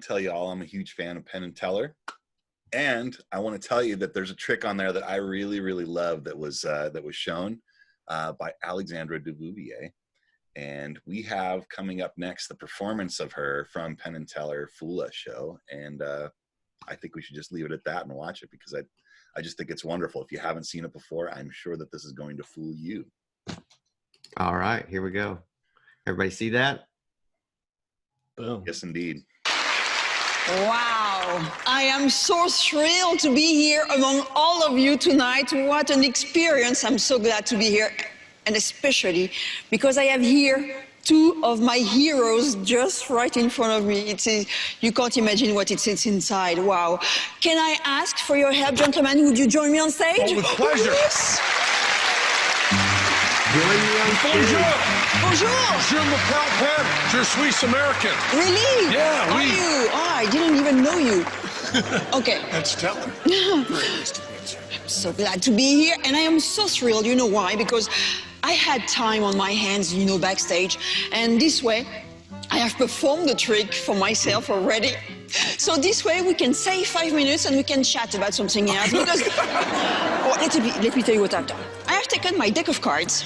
Tell you all I'm a huge fan of Penn and Teller, and I want to tell you that there's a trick on there that I really love that was shown by Alexandra Duvivier, and we have coming up next the performance of her from Penn and Teller Fula show, and I think we should just leave it at that and watch it, because I just think it's wonderful. If you haven't seen it before, I'm sure that this is going to fool you. All right, here we go. Everybody see that? Boom. Yes, indeed. Wow, I am so thrilled to be here among all of you tonight. What an experience. I'm so glad to be here, and especially because I have here two of my heroes just right in front of me. You can't imagine what it sits inside. Wow. Can I ask for your help, gentlemen? Would you join me on stage? Oh, with pleasure. Yes. Bonjour. Bonjour. Je m'appelle Penn. Je suis American. Really? Yeah, Are oui. you? Oh, I didn't even know you. Okay. That's Teller. I'm so glad to be here, and I am so thrilled. You know why? Because I had time on my hands, you know, backstage, and this way I have performed the trick for myself already. So this way we can save 5 minutes and we can chat about something else. Because let me tell you what I've done. I have taken my deck of cards.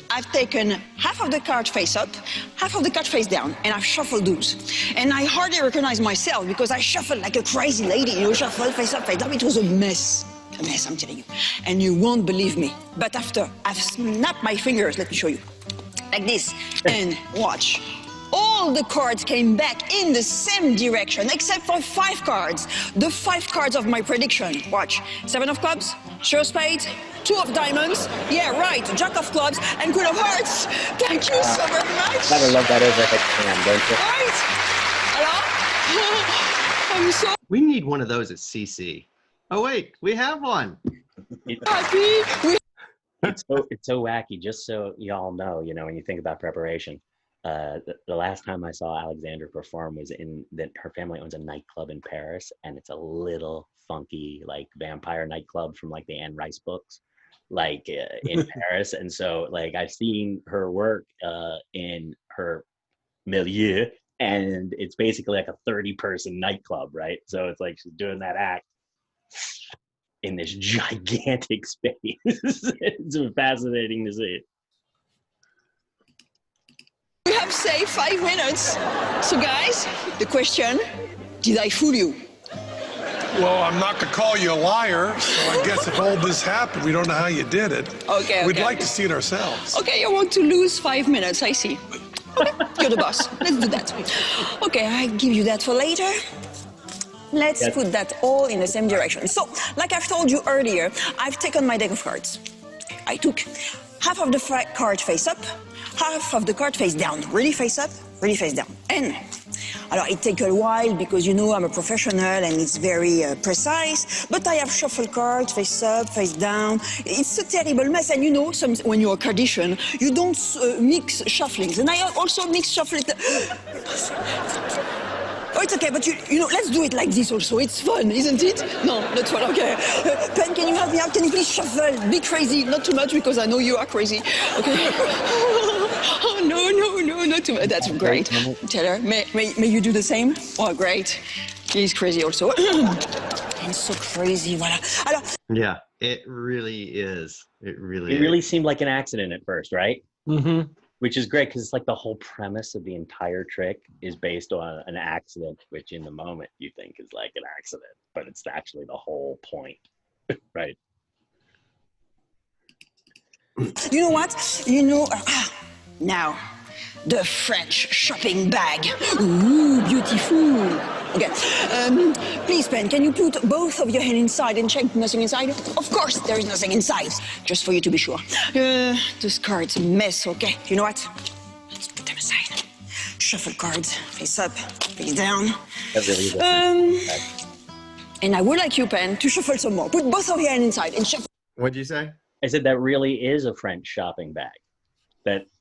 I've taken half of the card face up, half of the card face down, and I've shuffled those. And I hardly recognize myself because I shuffled like a crazy lady, you know, shuffle face up, face down. It was a mess. A mess, I'm telling you. And you won't believe me. But after I've snapped my fingers, let me show you. Like this. And watch. All the cards came back in the same direction, except for 5 cards. The 5 cards of my prediction. Watch. 7 of clubs, sure spades, 2 of diamonds. Yeah, right. Jack of clubs and Queen of hearts. Thank you so very much. I love that over at hand, don't you? Right. Hello? I'm so We need one of those at CC. Oh wait, we have one. happy. It's so wacky. Just so y'all know, you know, when you think about preparation, the last time I saw Alexandra perform was her family owns a nightclub in Paris, and it's a little funky, like vampire nightclub from like the Anne Rice books, like in Paris. And so like I've seen her work in her milieu, and it's basically like a 30-person nightclub, right? So it's like she's doing that act in this gigantic space. It's fascinating to see. We have saved 5 minutes. So guys, the question, did I fool you? Well, I'm not going to call you a liar, so I guess if all this happened, we don't know how you did it. Okay, We'd okay. like to see it ourselves. Okay, you want to lose 5 minutes, I see. Okay, you're the boss. Let's do that. Okay, I give you that for later. Let's put that all in the same direction. So, like I've told you earlier, I've taken my deck of cards. I took half of the card face up, half of the card face down. Really face up, really face down. And it takes a while because, you know, I'm a professional and it's very precise, but I have shuffled cards, face up, face down. It's a terrible mess. And you know, when you're a cardician, you don't mix shufflings. And I also mix shuffling. Oh, it's okay, but you know, let's do it like this also. It's fun, isn't it? No, not fun, okay. Penn, can you help me out? Can you please shuffle? Be crazy, not too much because I know you are crazy. Okay. Oh, no, not too much. That's great. Teller, may you do the same? Oh, great. He's crazy also. He's so crazy, voila. Alors, Yeah, it really is. It really Seemed like an accident at first, right? Mm-hmm. Which is great because it's like the whole premise of the entire trick is based on an accident, which in the moment you think is like an accident, but it's actually the whole point, right? you know what? You know, now, the French shopping bag. Ooh, beautiful. Okay, please, Penn, can you put both of your hands inside and check nothing inside? Of course, there is nothing inside, just for you to be sure. This card's a mess, okay? You know what? Let's put them aside. Shuffle cards, face up, face down. That really is And I would like you, Penn, to shuffle some more. Put both of your hands inside and shuffle. What'd you say? I said that really is a French shopping bag.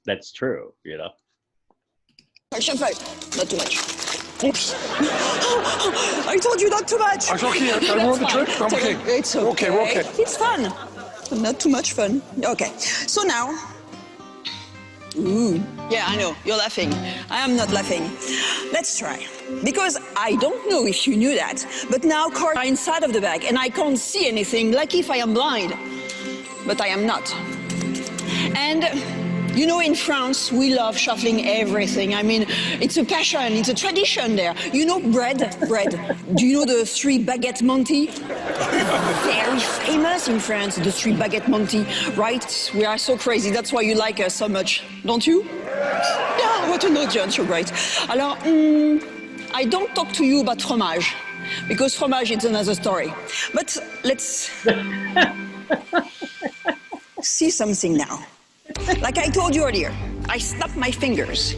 That's true, you know? Shuffle, not too much. Oops. I told you not too much. It's okay. I wrote the trick. I'm okay. It's okay. We're okay. It's fun. But not too much fun. Okay. So now. Ooh. Yeah, I know. You're laughing. I am not laughing. Let's try. Because I don't know if you knew that, but now cards are inside of the bag and I can't see anything, like if I am blind. But I am not. And you know, in France, we love shuffling everything. I mean, it's a passion, it's a tradition there. You know bread? Do you know the three baguette Monty? Very famous in France, the three baguette Monty, right? We are so crazy, that's why you like us so much, don't you? Yeah, what an audience, you're great. Alors, I don't talk to you about fromage, because fromage is another story. But let's see something now. Like I told you earlier, I snapped my fingers.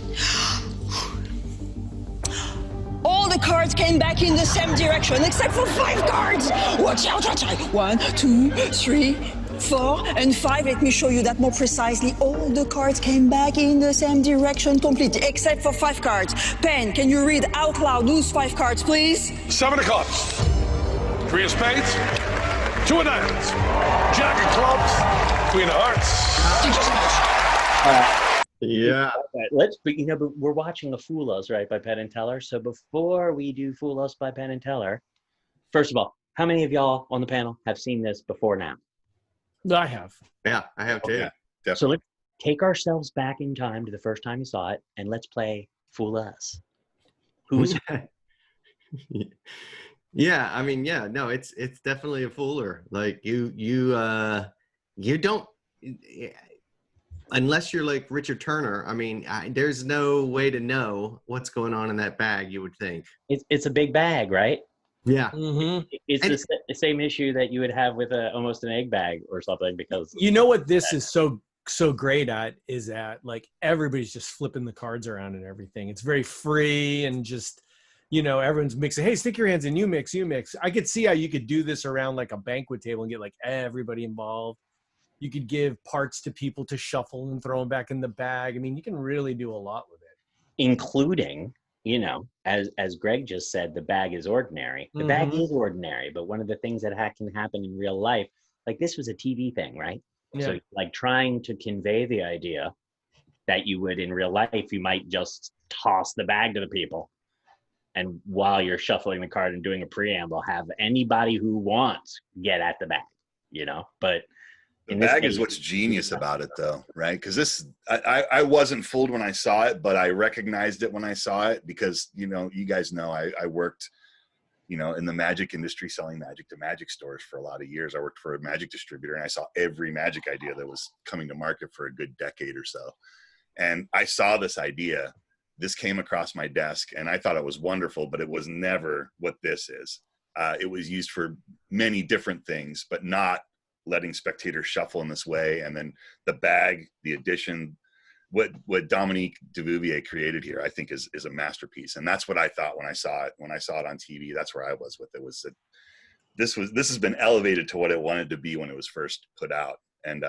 All the cards came back in the same direction, except for 5 cards. Watch out, watch out. 1, 2, 3, 4, and 5. Let me show you that more precisely. All the cards came back in the same direction completely, except for 5 cards. Penn, can you read out loud those 5 cards, please? 7 of clubs, 3 of spades, 2 of diamonds, jack of clubs, queen of hearts. Thank you so much. Yeah. But we're watching a Fool Us, right, by Penn and Teller. So before we do Fool Us by Penn and Teller, first of all, how many of y'all on the panel have seen this before now? I have. Yeah, I have too. Yeah, definitely. So let's take ourselves back in time to the first time you saw it, and let's play Fool Us. Who's Yeah, I mean, yeah, no, it's definitely a fooler. Like you don't, unless you're like Richard Turner. I mean, there's no way to know what's going on in that bag. You would think. it's a big bag, right? Yeah. Mm-hmm. It's the same issue that you would have with almost an egg bag or something, because You know what this is so great at is that like everybody's just flipping the cards around and everything. It's very free and just, you know, everyone's mixing. Hey, stick your hands in, you mix. I could see how you could do this around like a banquet table and get like everybody involved. You could give parts to people to shuffle and throw them back in the bag. I mean, you can really do a lot with it. including, you know, as Greg just said, the bag is ordinary. The bag is ordinary, but one of the things that can happen in real life, like this was a TV thing, right? Yeah. So like trying to convey the idea that you would in real life, you might just toss the bag to the people. And while you're shuffling the card and doing a preamble, have anybody who wants get at the bag, you know? But the bag is what's genius about it, though, right? Because this, I wasn't fooled when I saw it, but I recognized it when I saw it because, you know, you guys know I worked, you know, in the magic industry selling magic to magic stores for a lot of years. I worked for a magic distributor and I saw every magic idea that was coming to market for a good decade or so. And I saw this idea. This came across my desk and I thought it was wonderful, but it was never what this is. It was used for many different things, but not letting spectators shuffle in this way. And then the bag, the addition, what Dominique Duvivier created here, I think is a masterpiece. And that's what I thought when I saw it on TV. That's where I was with it, was that this has been elevated to what it wanted to be when it was first put out. And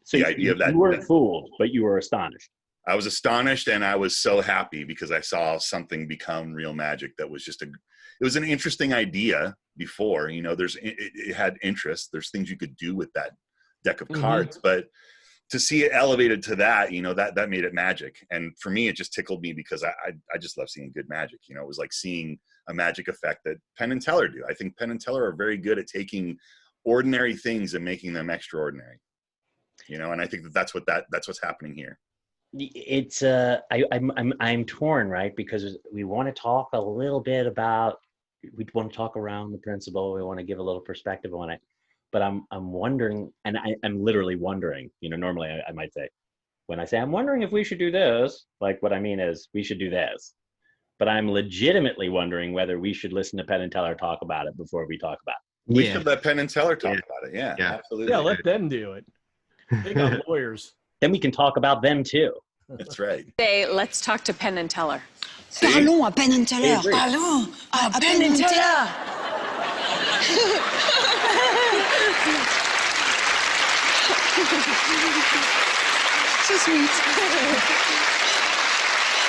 so the idea of that, you weren't fooled, but you were astonished. I was astonished and I was so happy because I saw something become real magic that was just it was an interesting idea before, you know, it had interest. There's things you could do with that deck of cards, but to see it elevated to that, you know, that made it magic. And for me, it just tickled me because I just love seeing good magic. You know, it was like seeing a magic effect that Penn and Teller do. I think Penn and Teller are very good at taking ordinary things and making them extraordinary, you know, and I think that's what's happening here. It's I'm torn, right? Because we want to talk a little bit about, we want to talk around the principle. We want to give a little perspective on it, but I'm wondering, and I'm literally wondering. You know, normally I might say, when I say I'm wondering if we should do this, like what I mean is we should do this, but I'm legitimately wondering whether we should listen to Penn and Teller talk about it before we talk about it. We should let Penn and Teller talk about it. Yeah, absolutely. Yeah, let them do it. They got lawyers. Then we can talk about them too. That's right. Say, let's talk to Penn and Teller. Parlons à Penn and Teller. Parlons à Penn and Teller. So sweet.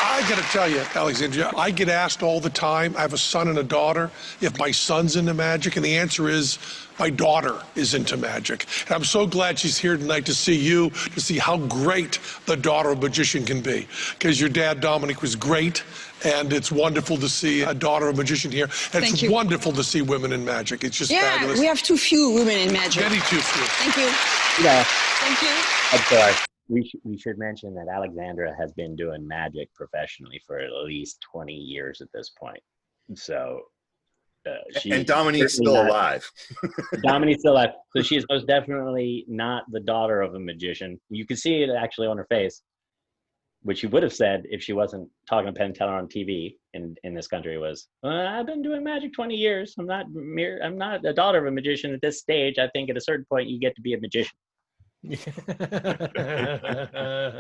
I got to tell you, Alexandra, I get asked all the time, I have a son and a daughter, if my son's into magic, and the answer is my daughter is into magic. And I'm so glad she's here tonight to see you, to see how great the daughter of a magician can be. Because your dad, Dominique, was great, and it's wonderful to see a daughter of a magician here. And Thank it's you. wonderful to see women in magic. It's just Yeah, fabulous. we have too few women in magic. Many too few. Thank you. Yeah, Thank you. of course. We should mention that Alexandra has been doing magic professionally for at least 20 years at this point. So and Dominique's still alive. Dominique's still alive. So she is most definitely not the daughter of a magician. You can see it actually on her face, which she would have said if she wasn't talking to Penn Teller on TV in this country was, I've been doing magic 20 years. I'm not a daughter of a magician at this stage. I think at a certain point you get to be a magician.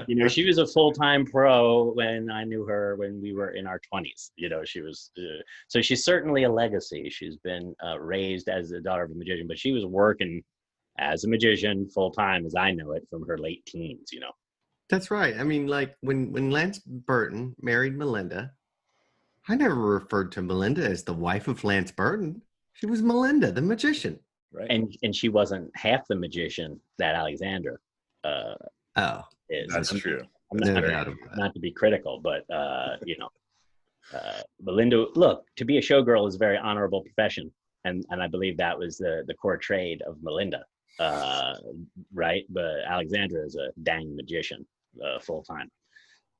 You know, she was a full-time pro when I knew her when we were in our 20s. You know, she was so she's certainly a legacy. She's been raised as the daughter of a magician, but she was working as a magician full-time as I know it from her late teens, you know. That's right. I mean, like when Lance Burton married Melinda, I never referred to Melinda as the wife of Lance Burton. She was Melinda, the magician. Right. And she wasn't half the magician that Alexandra is. That's true. I'm No not, doubt about it. not to be critical, but you know, Melinda, look, to be a showgirl is a very honorable profession, and I believe that was the core trade of Melinda, right? But Alexandra is a dang magician, full time.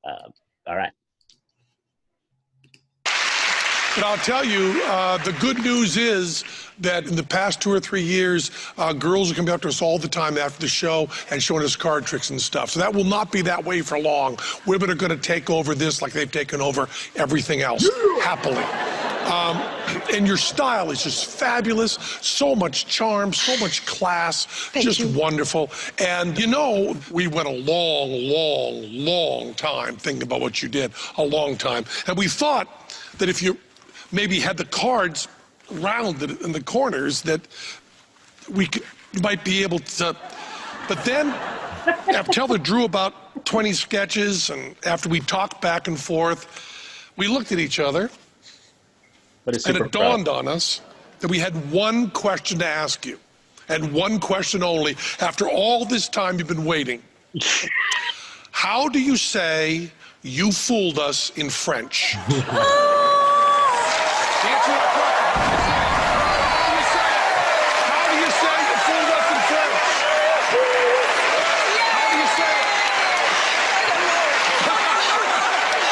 All right. But I'll tell you, the good news is that in the past 2 or 3 years, girls are coming up to us all the time after the show and showing us card tricks and stuff. So that will not be that way for long. Women are going to take over this like they've taken over everything else, happily. And your style is just fabulous. So much charm, so much class, just wonderful. And you know, we went a long time thinking about what you did, a long time. And we thought that if you maybe had the cards rounded in the corners that you might be able to, but then after Teller drew about 20 sketches and after we talked back and forth, we looked at each other and it dawned on us that we had one question to ask you and one question only after all this time you've been waiting. How do you say you fooled us in French? Answer that question. How do you say you fooled us in French? How do you say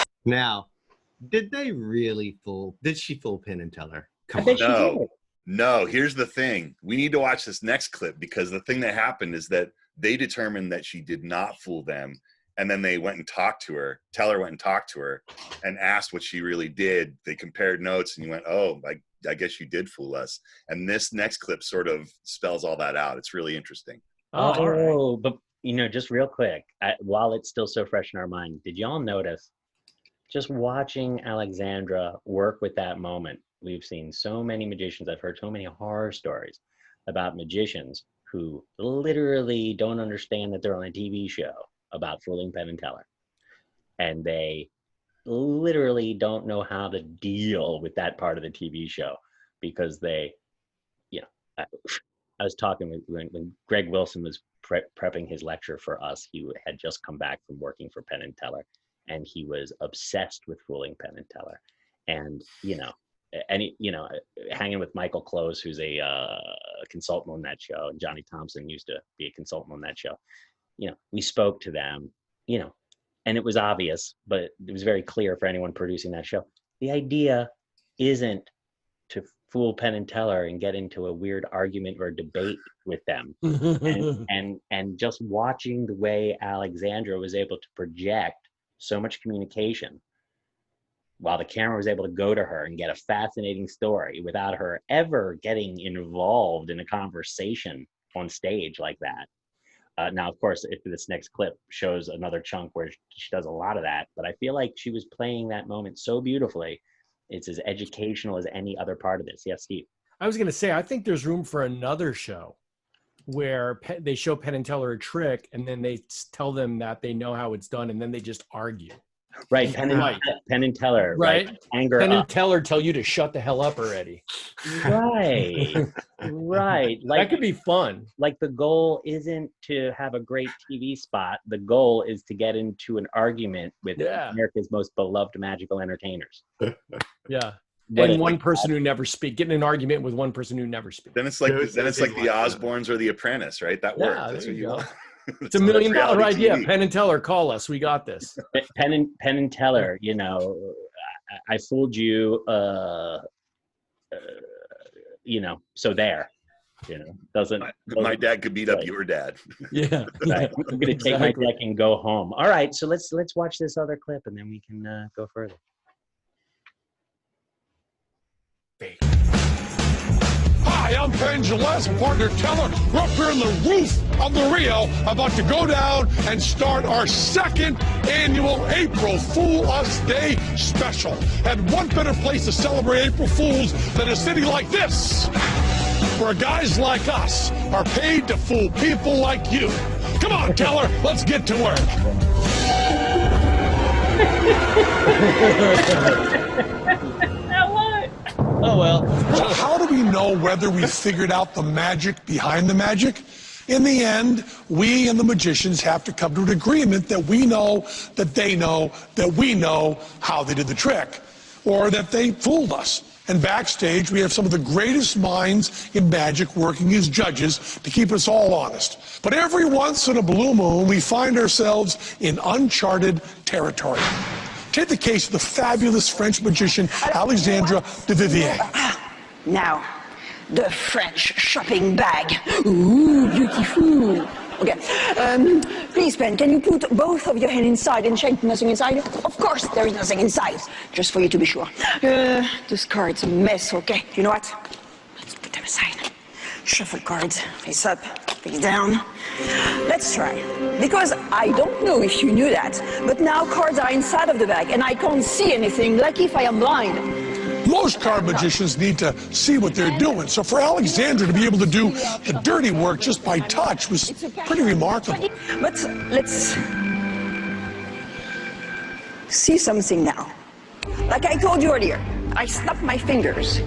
it? Now, did they really fool? Did she fool Penn and Teller? Come bet on. No, here's the thing. We need to watch this next clip because the thing that happened is that they determined that she did not fool them. And then they went and talked to her. Teller went and talked to her and asked what she really did. They compared notes and you went, oh, I guess you did fool us. And this next clip sort of spells all that out. It's really interesting. Oh, but you know, just real quick, while it's still so fresh in our mind, did y'all notice just watching Alexandra work with that moment? We've seen so many magicians. I've heard so many horror stories about magicians who literally don't understand that they're on a TV show about fooling Penn and Teller. And they literally don't know how to deal with that part of the TV show because they, you know, I was talking with, when Greg Wilson was prepping his lecture for us, he had just come back from working for Penn and Teller and he was obsessed with fooling Penn and Teller. And, you know, hanging with Michael Close, who's a consultant on that show, and Johnny Thompson used to be a consultant on that show. You know, we spoke to them, you know, and it was obvious, but it was very clear for anyone producing that show. The idea isn't to fool Penn and Teller and get into a weird argument or debate with them. and just watching the way Alexandra was able to project so much communication while the camera was able to go to her and get a fascinating story without her ever getting involved in a conversation on stage like that. Now, of course, if this next clip shows another chunk where she does a lot of that, but I feel like she was playing that moment so beautifully. It's as educational as any other part of this. Yes, Steve. I was going to say, I think there's room for another show where they show Penn and Teller a trick and then they tell them that they know how it's done and then they just argue. Right, Right. Penn and Teller, Right. Anger Penn up. and Teller tell you to shut the hell up already. Right, right. That could be fun. Like the goal isn't to have a great TV spot. The goal is to get into an argument with America's most beloved magical entertainers. Yeah. What And one person who never speaks. Get in an argument with one person who never speaks. Then it's like the Osbournes or the Apprentice, right? That works. That's what you want. It's $1 million idea. Penn and Teller, call us. We got this. Penn and Teller, you know, I fooled you. You know, so there. You know, doesn't my dad could beat up your dad? Yeah. Right. I'm gonna take my deck and go home. All right, so let's watch this other clip and then we can go further. Hi, I'm Penn Gillespie, partner Teller. We're up here on the roof of the Rio, about to go down and start our second annual April Fool Us Day special. And what better place to celebrate April Fools than a city like this, where guys like us are paid to fool people like you. Come on, Teller, let's get to work. Oh, well. So how do we know whether we figured out the magic behind the magic? In the end, we and the magicians have to come to an agreement that we know that they know that we know how they did the trick, or that they fooled us. And backstage, we have some of the greatest minds in magic working as judges to keep us all honest. But every once in a blue moon, we find ourselves in uncharted territory. Take the case of the fabulous French magician Alexandra Duvivier. Now, the French shopping bag. Ooh, beautiful. Okay. Please, Penn, can you put both of your hands inside and check nothing inside? Of course, there is nothing inside. Just for you to be sure. This card's a mess, okay? You know what? Let's put them aside. Shuffle cards. Face up, face down. Let's try. Because I don't know if you knew that, but now cards are inside of the bag and I can't see anything, like if I am blind. Most card magicians need to see what they're doing. So for Alexandra to be able to do the dirty work just by touch was pretty remarkable. But let's see something now. Like I told you earlier, I snapped my fingers.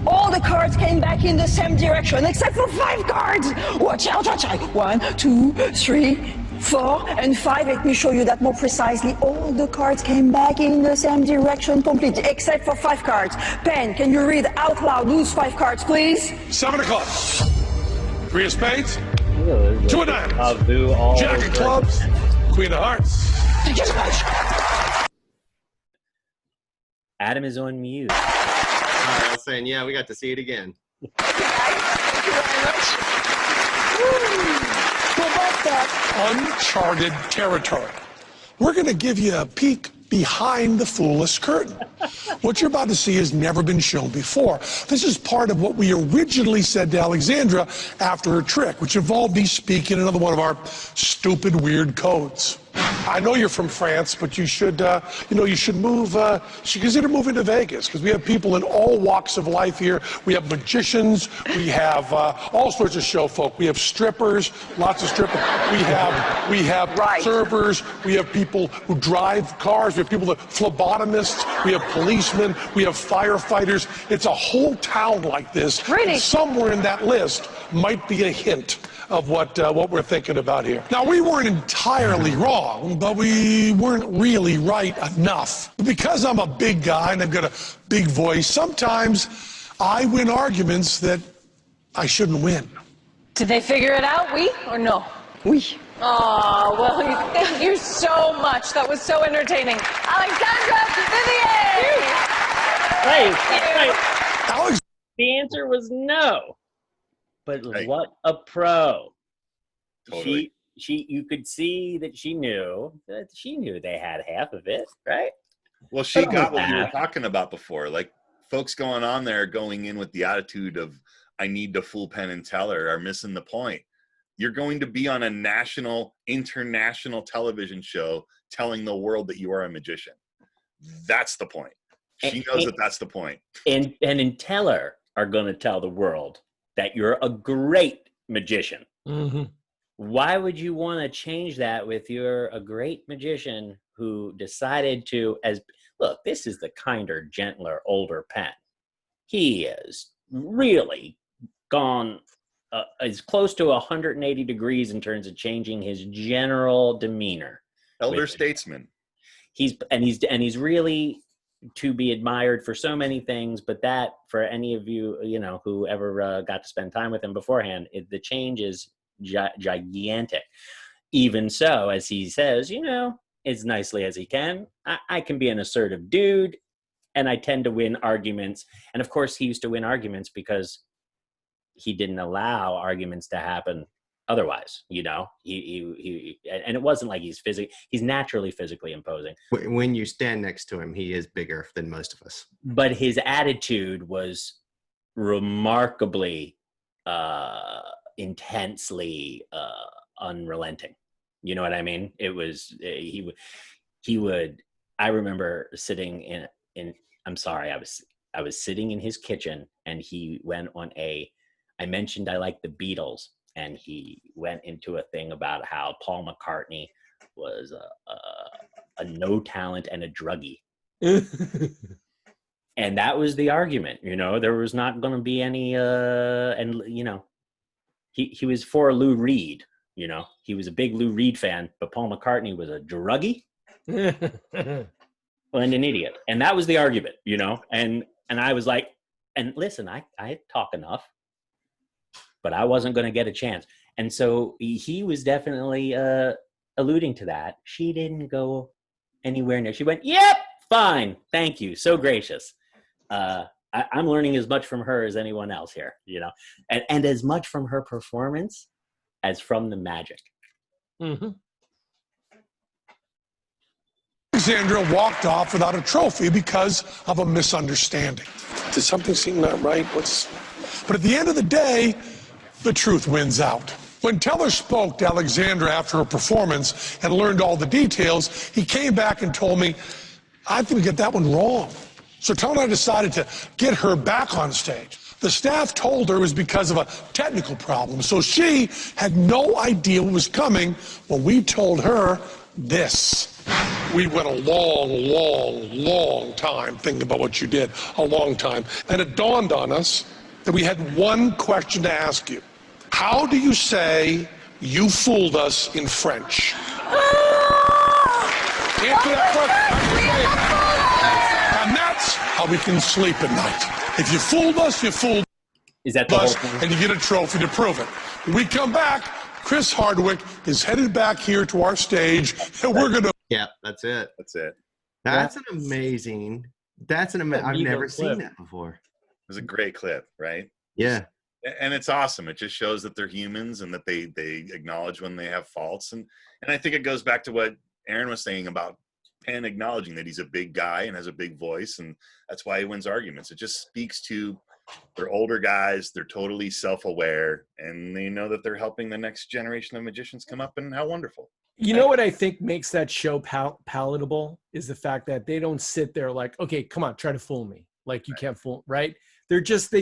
All the cards came back in the same direction, except for 5 cards. Watch out, watch out. 1, 2, 3, 4, and 5. Let me show you that more precisely. All the cards came back in the same direction completely, except for 5 cards. Penn, can you read out loud those 5 cards, please? 7 of clubs. 3 of spades. 2 of diamonds. Jack of clubs. Queen of hearts. Thank you so much. Adam is on mute. I was saying, yeah, we got to see it again. Thank you very much. So about that uncharted territory, we're going to give you a peek behind the foolish curtain. What you're about to see has never been shown before. This is part of what we originally said to Alexandra after her trick, which involved me speaking another one of our stupid, weird codes. I know you're from France, but you should, you should move, should consider moving to Vegas, because we have people in all walks of life here. We have magicians, we have all sorts of show folk. We have strippers, lots of strippers. We have servers, we have people who drive cars, we have people that phlebotomists, we have policemen, we have firefighters. It's a whole town like this. Really? And somewhere in that list might be a hint of what we're thinking about here. Now, we weren't entirely wrong, but we weren't really right enough. Because I'm a big guy and I've got a big voice, sometimes I win arguments that I shouldn't win. Did they figure it out, we or no? Oui. Oh, well, thank you so much. That was so entertaining. Alexandra Duvivier! Right. Alex, The answer was no. But Right. what a pro. Totally. You could see that she knew they had half of it, right? Well, she But got what you were almost talking about before. Like, folks going on there going in with the attitude of, I need to fool Penn and Teller, are missing the point. You're going to be on a national, international television show telling the world that you are a magician. That's the point. She knows that that's the point. And in Teller are going to tell the world that you're a great magician. Mm-hmm. why would you want to change that with you're a great magician who decided to, as look, this is the kinder, gentler, older Penn. He is really gone as close to 180 degrees in terms of changing his general demeanor. Elder statesman. He's really to be admired for so many things, but that for any of you, who ever got to spend time with him beforehand, the change is gigantic. Even so, as he says, as nicely as he can, I can be an assertive dude, and I tend to win arguments. And of course, he used to win arguments because he didn't allow arguments to happen otherwise. He and it wasn't like he's naturally physically imposing. When you stand next to him, he is bigger than most of us. But his attitude was remarkably intensely unrelenting. You know what I mean? It was he would. I remember sitting in. I'm sorry. I was sitting in his kitchen, and he went on I mentioned I like the Beatles, and he went into a thing about how Paul McCartney was a no talent and a druggie. And that was the argument. There was not going to be any he was for Lou Reed. He was a big Lou Reed fan, but Paul McCartney was a druggie and an idiot. And that was the argument, and I was like, and listen, I talk enough, but I wasn't going to get a chance. And so he was definitely alluding to that. She didn't go anywhere near. She went, yep, fine. Thank you. So gracious. I'm learning as much from her as anyone else here, and as much from her performance as from the magic. Mm-hmm. Alexandra walked off without a trophy because of a misunderstanding. Did something seem not right? But at the end of the day, the truth wins out. When Teller spoke to Alexandra after her performance and learned all the details, he came back and told me, I think we get that one wrong. So Teller and I decided to get her back on stage. The staff told her it was because of a technical problem, so she had no idea what was coming when we told her this. We went a long time thinking about what you did, a long time. And it dawned on us that we had one question to ask you. How do you say you fooled us in French? Answer that question. And that's how we can sleep at night. If you fooled us, you fooled Is that the whole us, thing? and you get a trophy to prove it. When we come back, Chris Hardwick is headed back here to our stage, and we're going to... Yeah, that's it. That's it. I've never seen that before. It was a great clip, right? Yeah. And it's awesome. It just shows that they're humans and that they acknowledge when they have faults. And I think it goes back to what Aaron was saying about Penn acknowledging that he's a big guy and has a big voice, and that's why he wins arguments. It just speaks to they're older guys, they're totally self-aware, and they know that they're helping the next generation of magicians come up, and how wonderful. You know what I think makes that show palatable is the fact that they don't sit there like, okay, come on, try to fool me. Like you can't fool, right? They're just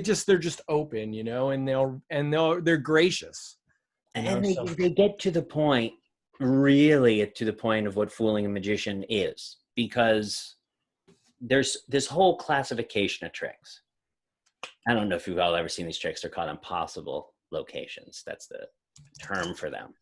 open, and they're gracious. And they get to the point, really to the point of what fooling a magician is, because there's this whole classification of tricks. I don't know if you've all ever seen these tricks. They're called impossible locations. That's the term for them.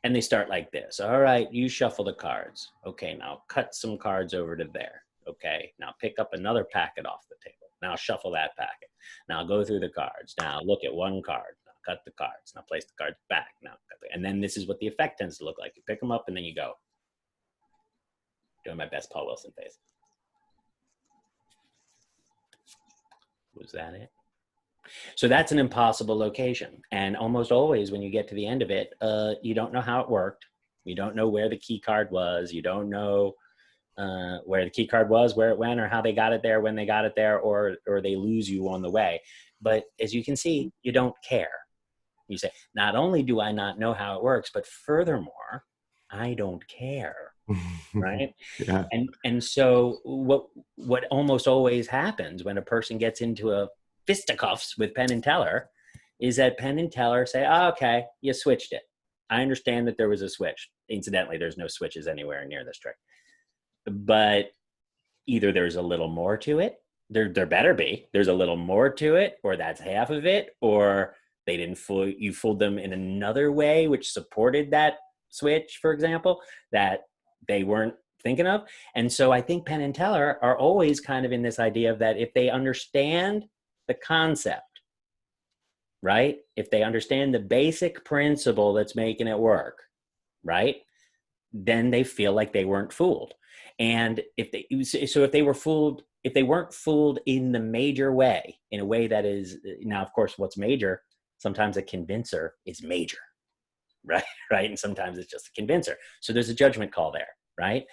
And they start like this. All right, you shuffle the cards. Okay, now cut some cards over to there. Okay, now pick up another packet off the table. Now shuffle that packet. Now go through the cards. Now look at one card. Now cut the cards. Now place the cards back. And then this is what the effect tends to look like. You pick them up and then you go. Doing my best Paul Wilson face. Was that it? So that's an impossible location. And almost always when you get to the end of it, you don't know how it worked. You don't know where the key card was. You don't know where the key card was, where it went, or how they got it there, when they got it there, or they lose you on the way. But as you can see, you don't care. You say, not only do I not know how it works, but furthermore, I don't care. Right? Yeah. And so what almost always happens when a person gets into a fisticuffs with Penn and Teller is that Penn and Teller say, oh, okay, you switched it. I understand that there was a switch. Incidentally, there's no switches anywhere near this trick. But either there's a little more to it, there better be. There's a little more to it, or that's half of it, or they didn't fool you, fooled them in another way, which supported that switch, for example, that they weren't thinking of. And so I think Penn and Teller are always kind of in this idea of that if they understand the concept, right? If they understand the basic principle that's making it work, right? Then they feel like they weren't fooled. And if they weren't fooled in the major way, in a way that is, now, of course, what's major, sometimes a convincer is major, right? Right. And sometimes it's just a convincer. So there's a judgment call there, right?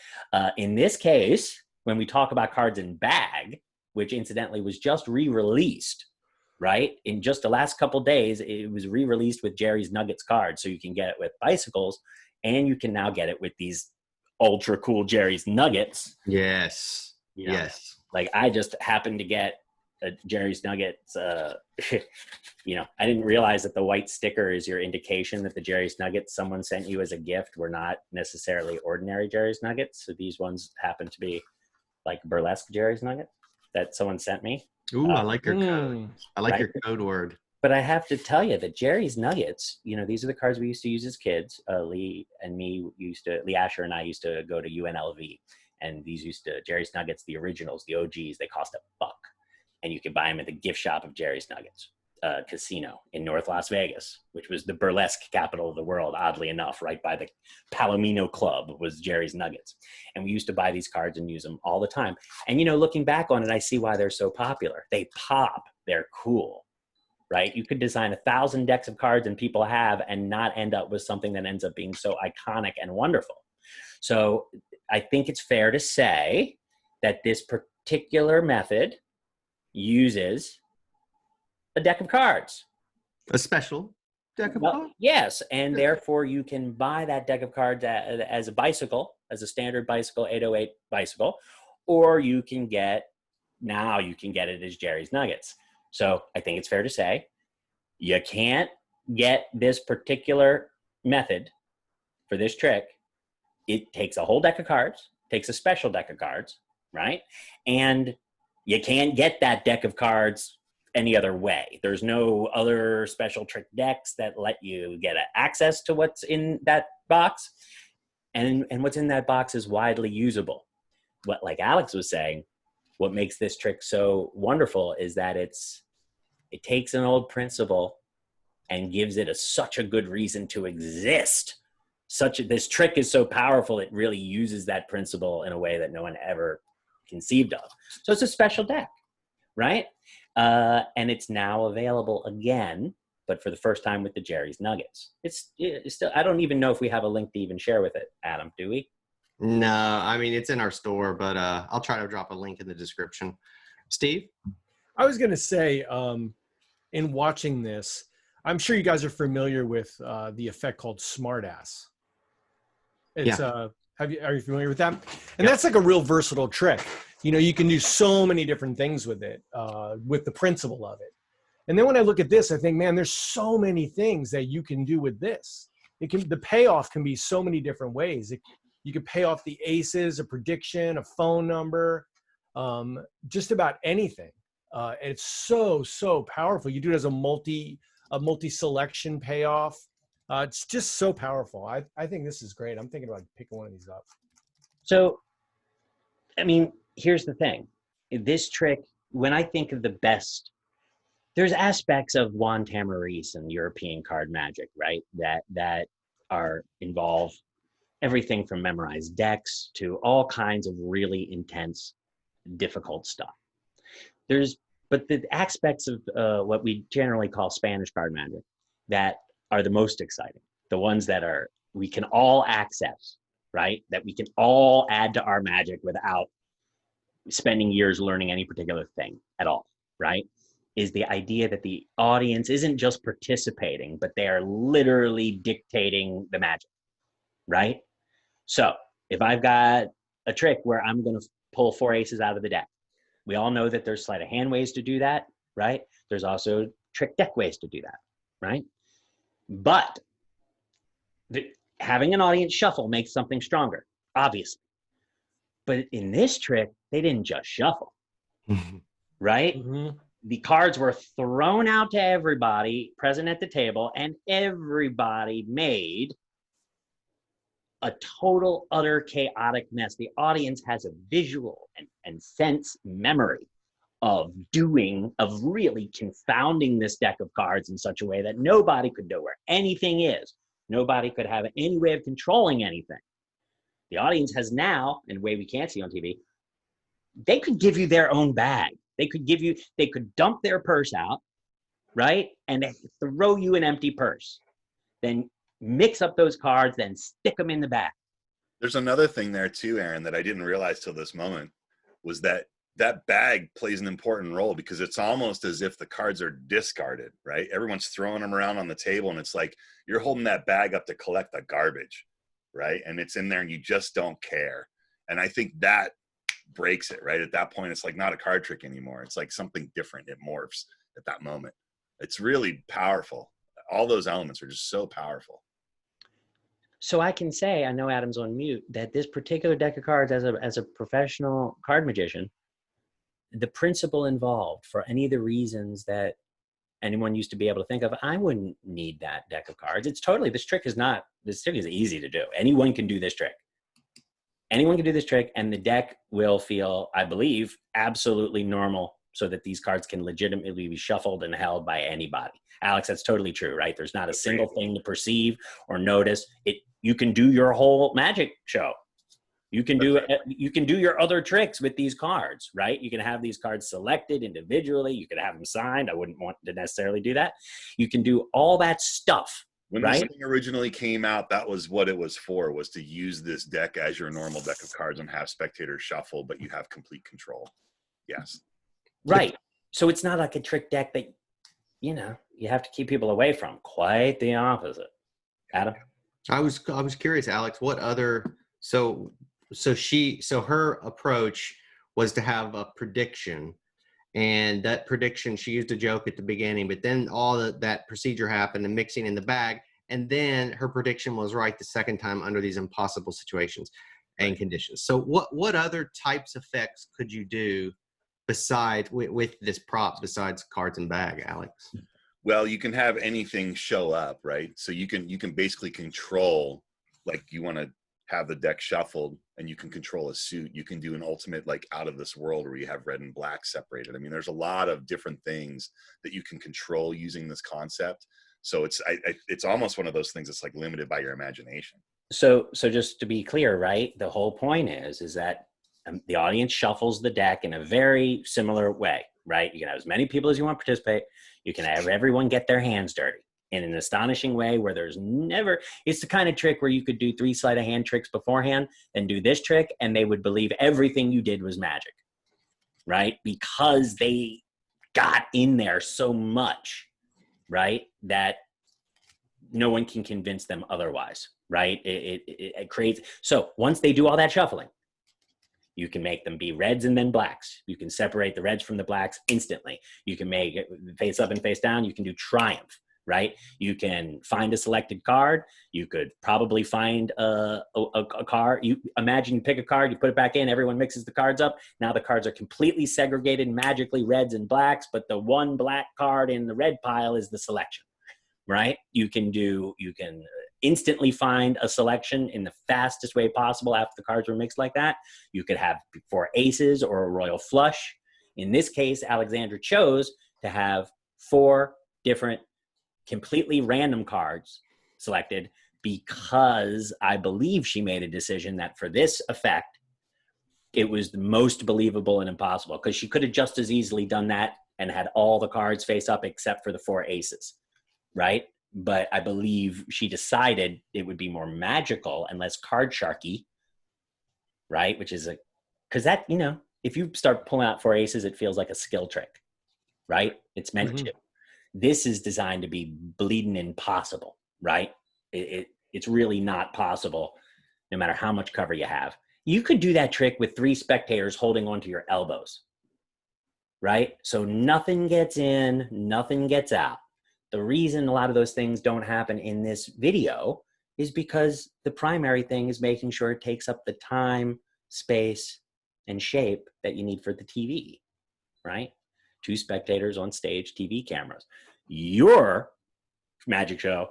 In this case, when we talk about cards in bag, which incidentally was just re-released, right? In just the last couple days, it was re-released with Jerry's Nuggets cards. So you can get it with bicycles, and you can now get it with these ultra cool Jerry's Nuggets. Yes. You know, yes. Like I just happened to get a Jerry's Nuggets. You know, I didn't realize that the white sticker is your indication that the Jerry's Nuggets someone sent you as a gift were not necessarily ordinary Jerry's Nuggets. So these ones happen to be like burlesque Jerry's Nuggets that someone sent me. Ooh, I like your code. I like your code word. But I have to tell you that Jerry's Nuggets, you know, these are the cards we used to use as kids. Lee Asher and I used to go to UNLV, and Jerry's Nuggets, the originals, the OGs, they cost $1, and you could buy them at the gift shop of Jerry's Nuggets casino in North Las Vegas, which was the burlesque capital of the world, oddly enough. Right by the Palomino Club was Jerry's Nuggets, and we used to buy these cards and use them all the time. And you know, looking back on it, I see why they're so popular. They pop. They're cool. Right? You could design 1,000 decks of cards and people have and not end up with something that ends up being so iconic and wonderful. So I think it's fair to say that this particular method uses a deck of cards. A special deck of cards? Yes, and therefore you can buy that deck of cards as a bicycle, as a standard bicycle, 808 bicycle, or you can get it as Jerry's Nuggets. So I think it's fair to say you can't get this particular method for this trick. It takes a whole deck of cards, takes a special deck of cards, right? And you can't get that deck of cards any other way. There's no other special trick decks that let you get access to what's in that box. And what's in that box is widely usable. What, like Alex was saying, what makes this trick so wonderful is that it takes an old principle and gives it such a good reason to exist. This trick is so powerful, it really uses that principle in a way that no one ever conceived of. So it's a special deck, right? And it's now available again, but for the first time with the Jerry's Nuggets. It's still, I don't even know if we have a link to even share with it, Adam, do we? No, I mean, it's in our store, but I'll try to drop a link in the description. Steve? I was going to say, in watching this, I'm sure you guys are familiar with the effect called smartass. It's, Yeah. Are you familiar with that? And that's like a real versatile trick. You know, you can do so many different things with it, with the principle of it. And then when I look at this, I think, man, there's so many things that you can do with this. The payoff can be so many different ways. You could pay off the aces, a prediction, a phone number, just about anything. It's so powerful. You do it as a multi-selection payoff. It's just so powerful. I think this is great. I'm thinking about picking one of these up. So, I mean, here's the thing. This trick, when I think of the best, there's aspects of Juan Tamariz and European card magic, right? That are involved. Everything from memorized decks to all kinds of really intense, difficult stuff. But the aspects of what we generally call Spanish card magic that are the most exciting, the ones that we can all access, right? That we can all add to our magic without spending years learning any particular thing at all, right? Is the idea that the audience isn't just participating, but they are literally dictating the magic, right? So if I've got a trick where I'm going to pull 4 aces out of the deck, we all know that there's sleight of hand ways to do that, right? There's also trick deck ways to do that, right? But having an audience shuffle makes something stronger, obviously. But in this trick, they didn't just shuffle, right? Mm-hmm. The cards were thrown out to everybody present at the table, and everybody made a total, utter, chaotic mess. The audience has a visual and sense memory of really confounding this deck of cards in such a way that nobody could know where anything is. Nobody could have any way of controlling anything. The audience has now, in a way we can't see on TV, they could give you their own bag. They could dump their purse out, right? And throw you an empty purse. Then mix up those cards, then stick them in the bag. There's another thing there too, Aaron, that I didn't realize till this moment, was that bag plays an important role, because it's almost as if the cards are discarded, right? Everyone's throwing them around on the table, and it's like you're holding that bag up to collect the garbage, right? And it's in there and you just don't care. And I think that breaks it, right? At that point, it's like not a card trick anymore. It's like something different. It morphs at that moment. It's really powerful. All those elements are just so powerful. So I can say, I know Adam's on mute, that this particular deck of cards, as a professional card magician, the principle involved, for any of the reasons that anyone used to be able to think of, I wouldn't need that deck of cards. This trick is easy to do. Anyone can do this trick. Anyone can do this trick, and the deck will feel, I believe, absolutely normal, so that these cards can legitimately be shuffled and held by anybody. Alex, that's totally true, right? There's not a single thing to perceive or notice. You can do your whole magic show. You can do your other tricks with these cards, right? You can have these cards selected individually. You could have them signed. I wouldn't want to necessarily do that. You can do all that stuff. When this thing originally came out, that was what it was for, was to use this deck as your normal deck of cards and have spectators shuffle, but you have complete control. Yes. Right. So it's not like a trick deck that, you have to keep people away from. Quite the opposite. Adam? I was curious, Alex, what other, so her approach was to have a prediction, and that prediction, she used a joke at the beginning, but then all that procedure happened, and mixing in the bag, and then her prediction was right the second time under these impossible situations and conditions. So what other types of effects could you do besides with this prop, besides cards and bag, Alex? Well, you can have anything show up, right? So you can basically control, like, you want to have the deck shuffled, and you can control a suit. You can do an ultimate, like, out of this world, where you have red and black separated. I mean, there's a lot of different things that you can control using this concept. So it's almost one of those things that's like limited by your imagination. So just to be clear, right? The whole point is that the audience shuffles the deck in a very similar way, right? You can have as many people as you want participate. You can have everyone get their hands dirty in an astonishing way, where it's the kind of trick where you could do 3 sleight of hand tricks beforehand and do this trick, and they would believe everything you did was magic, right? Because they got in there so much, right, that no one can convince them otherwise, right? It creates, so once they do all that shuffling, you can make them be reds and then blacks. You can separate the reds from the blacks instantly. You can make it face up and face down. You can do triumph, right? You can find a selected card. You could probably find a card. You imagine you pick a card, you put it back in, everyone mixes the cards up. Now the cards are completely segregated, magically reds and blacks, but the one black card in the red pile is the selection, right? You can instantly find a selection in the fastest way possible after the cards were mixed like that. You could have 4 aces or a royal flush. In this case, Alexandra chose to have 4 different completely random cards selected, because I believe she made a decision that for this effect, it was the most believable and impossible, because she could have just as easily done that and had all the cards face up except for the 4 aces, right? But I believe she decided it would be more magical and less card sharky, right? Which is because that, if you start pulling out 4 aces, it feels like a skill trick, right? It's meant to. This is designed to be bleeding impossible, right? It's really not possible, no matter how much cover you have. You could do that trick with 3 spectators holding onto your elbows, right? So nothing gets in, nothing gets out. The reason a lot of those things don't happen in this video is because the primary thing is making sure it takes up the time, space, and shape that you need for the TV, right? 2 spectators on stage, TV cameras. Your magic show,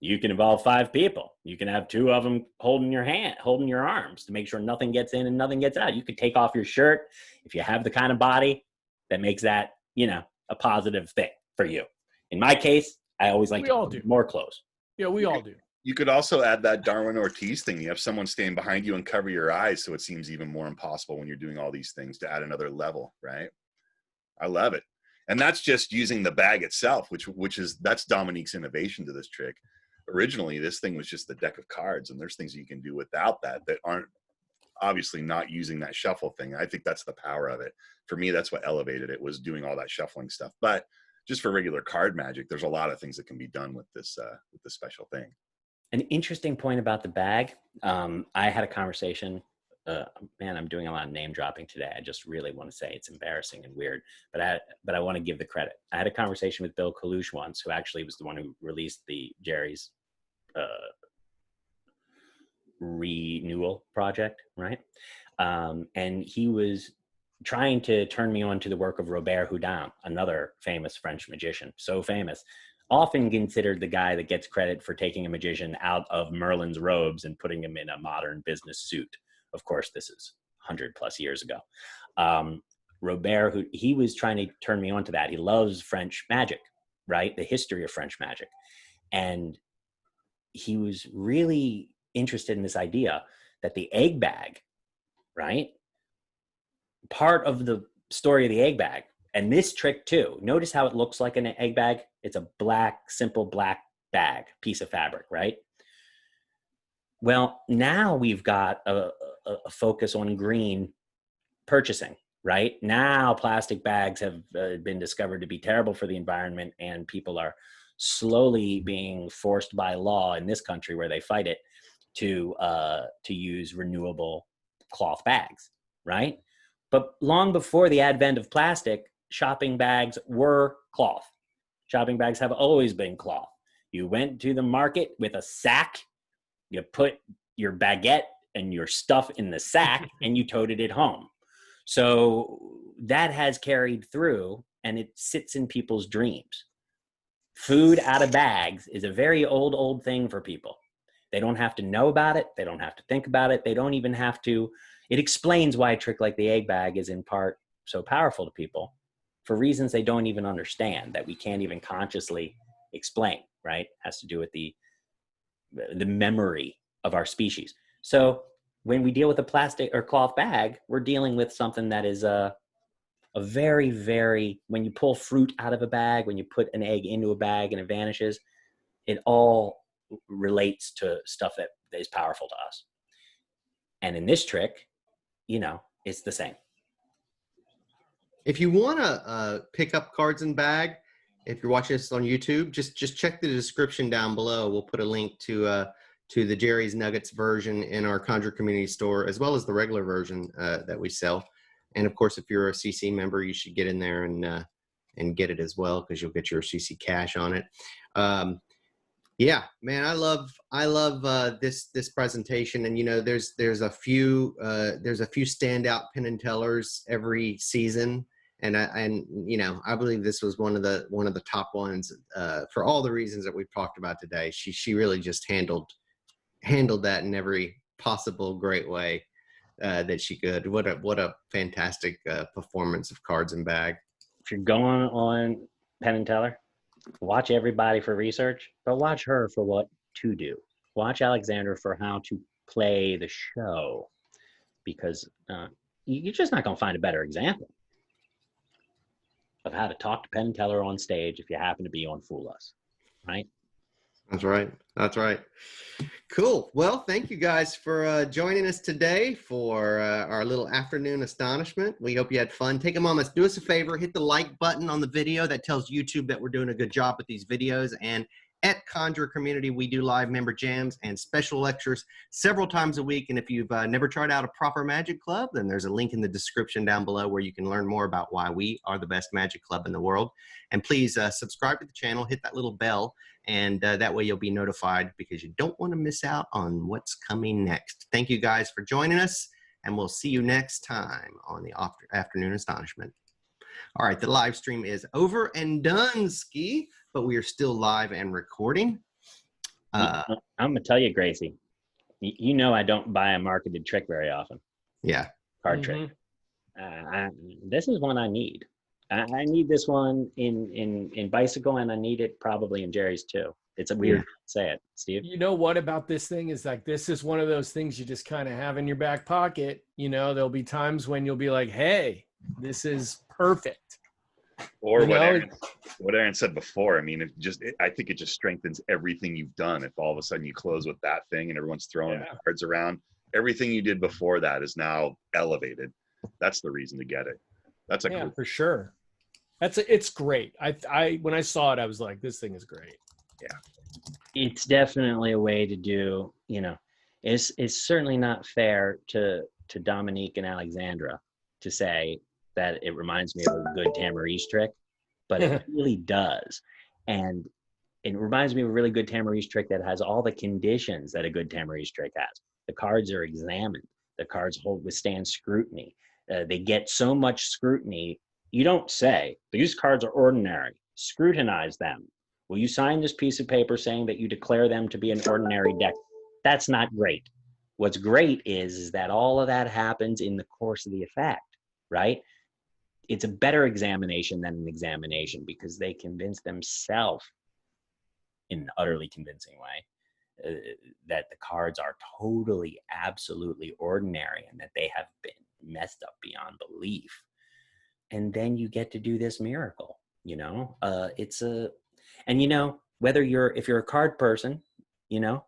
you can involve 5 people. You can have 2 of them holding your hand, holding your arms to make sure nothing gets in and nothing gets out. You could take off your shirt if you have the kind of body that makes that, you know, a positive thing for you. In my case, I always like to put more clothes. Yeah, we all do. You could also add that Darwin Ortiz thing. You have someone stand behind you and cover your eyes, so it seems even more impossible when you're doing all these things, to add another level, right? I love it. And that's just using the bag itself, that's Dominique's innovation to this trick. Originally, this thing was just the deck of cards, and there's things you can do without that aren't obviously not using that shuffle thing. I think that's the power of it. For me, that's what elevated it, was doing all that shuffling stuff. But just for regular card magic, there's a lot of things that can be done with this special thing. An interesting point about the bag. I had a conversation. Man, I'm doing a lot of name dropping today. I just really want to say it's embarrassing and weird, but I want to give the credit. I had a conversation with Bill Kalush once, who actually was the one who released the Jerry's renewal project, right? And he was trying to turn me on to the work of Robert Houdin, another famous French magician, so famous, often considered the guy that gets credit for taking a magician out of Merlin's robes and putting him in a modern business suit. Of course, this is 100+ years ago. Robert, he was trying to turn me on to that. He loves French magic, right? The history of French magic. And he was really interested in this idea that the egg bag, right? Part of the story of the egg bag, and this trick too, notice how it looks like an egg bag. It's a black, simple black bag, piece of fabric, right? Well, now we've got a focus on green purchasing, right? Now plastic bags have been discovered to be terrible for the environment, and people are slowly being forced by law in this country, where they fight it, to use renewable cloth bags, right? But long before the advent of plastic, shopping bags were cloth. Shopping bags have always been cloth. You went to the market with a sack, you put your baguette and your stuff in the sack, and you toted it home. So that has carried through, and it sits in people's dreams. Food out of bags is a very old thing for people. They don't have to know about it. They don't have to think about it. They don't even have to. It explains why a trick like the egg bag is in part so powerful to people, for reasons they don't even understand, that we can't even consciously explain, right? It has to do with the memory of our species. So when we deal with a plastic or cloth bag, we're dealing with something that is a very, very, when you pull fruit out of a bag, when you put an egg into a bag and it vanishes, it all relates to stuff that is powerful to us. And in this trick, you know, it's the same. If you want to pick up cards and bag, if you're watching this on YouTube, just check the description down below. We'll put a link to the Jerry's Nuggets version in our Conjure Community store, as well as the regular version that we sell. And of course, if you're a CC member, you should get in there and get it as well, because you'll get your CC cash on it. Yeah, man, I love this presentation, and you know, there's a few standout Penn and Tellers every season, and you know, I believe this was one of the top ones for all the reasons that we've talked about today. She really just handled that in every possible great way that she could. What a fantastic performance of cards and bag. If you're going on Penn and Teller, watch everybody for research, but watch her for what to do. Watch Alexandra for how to play the show, because you're just not going to find a better example of how to talk to Penn and Teller on stage if you happen to be on Fool Us, right? That's right. That's right. Cool. Well, thank you guys for joining us today for our little afternoon astonishment. We hope you had fun. Take a moment, do us a favor, hit the like button on the video. That tells YouTube that we're doing a good job with these videos. And At Conjure Community, we do live member jams and special lectures several times a week. And if you've never tried out a proper magic club, then there's a link in the description down below where you can learn more about why we are the best magic club in the world. And please subscribe to the channel, hit that little bell, and that way you'll be notified, because you don't want to miss out on what's coming next. Thank you guys for joining us, and we'll see you next time on the Afternoon Astonishment. All right, the live stream is over and done, Ski, but we are still live and recording. I'm going to tell you, Gracie, you know I don't buy a marketed trick very often. Yeah. Card trick. This is one I need. I need this one in Bicycle, and I need it probably in Jerry's too. It's a weird to say it, Steve. You know what about this thing is, like, this is one of those things you just kind of have in your back pocket. You know, there'll be times when you'll be like, hey, this is perfect. Or what Aaron said before. I mean, I think it just strengthens everything you've done. If all of a sudden you close with that thing and everyone's throwing the cards around, everything you did before that is now elevated. That's the reason to get it. That's cool. For sure. It's great. I when I saw it, I was like, this thing is great. Yeah. It's definitely a way to do, you know, it's certainly not fair to Dominique and Alexandra to say that it reminds me of a good Tamarese trick, but it really does. And it reminds me of a really good Tamarese trick that has all the conditions that a good Tamarese trick has. The cards are examined. The cards withstand scrutiny. They get so much scrutiny. You don't say, these cards are ordinary. Scrutinize them. Will you sign this piece of paper saying that you declare them to be an ordinary deck? That's not great. What's great is that all of that happens in the course of the effect, right? It's a better examination than an examination, because they convince themselves in an utterly convincing way that the cards are totally, absolutely ordinary and that they have been messed up beyond belief. And then you get to do this miracle, you know? And you know, if you're a card person, you know,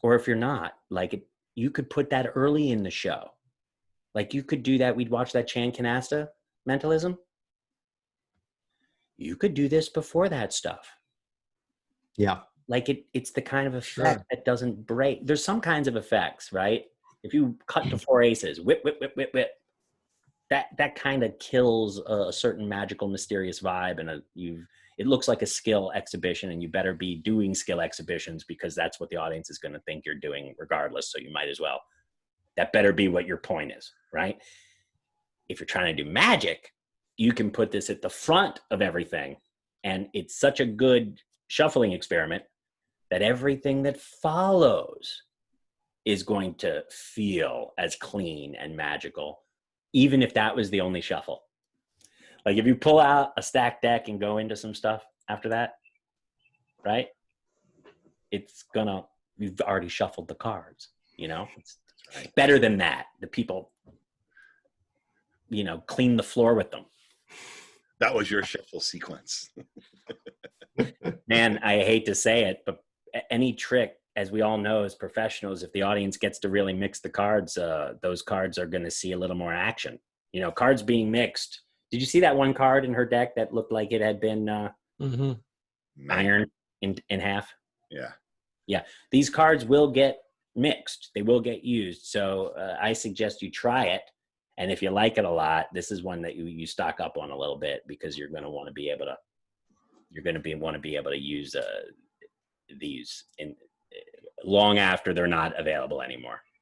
or if you're not, like, you could put that early in the show. Like, you could do that. We'd watch that Chan Canasta mentalism. You could do this before that stuff. Yeah. Like, it's the kind of effect that doesn't break. There's some kinds of effects, right? If you cut to 4 aces, whip, whip, whip, whip, whip, that kind of kills a certain magical, mysterious vibe, and it looks like a skill exhibition, and you better be doing skill exhibitions, because that's what the audience is going to think you're doing regardless. So you might as well. That better be what your point is, right? If you're trying to do magic, you can put this at the front of everything, and it's such a good shuffling experiment that everything that follows is going to feel as clean and magical, even if that was the only shuffle. Like, if you pull out a stacked deck and go into some stuff after that, right? You've already shuffled the cards, you know? It's better than that. The people, you know, clean the floor with them. That was your shuffle sequence. Man, I hate to say it, but any trick, as we all know as professionals, if the audience gets to really mix the cards, those cards are going to see a little more action. You know, cards being mixed. Did you see that one card in her deck that looked like it had been ironed in half? Yeah. Yeah. These cards will get mixed. They will get used. So I suggest you try it. And if you like it a lot, this is one that you stock up on a little bit, because you're going to want to be able to use these in long after they're not available anymore.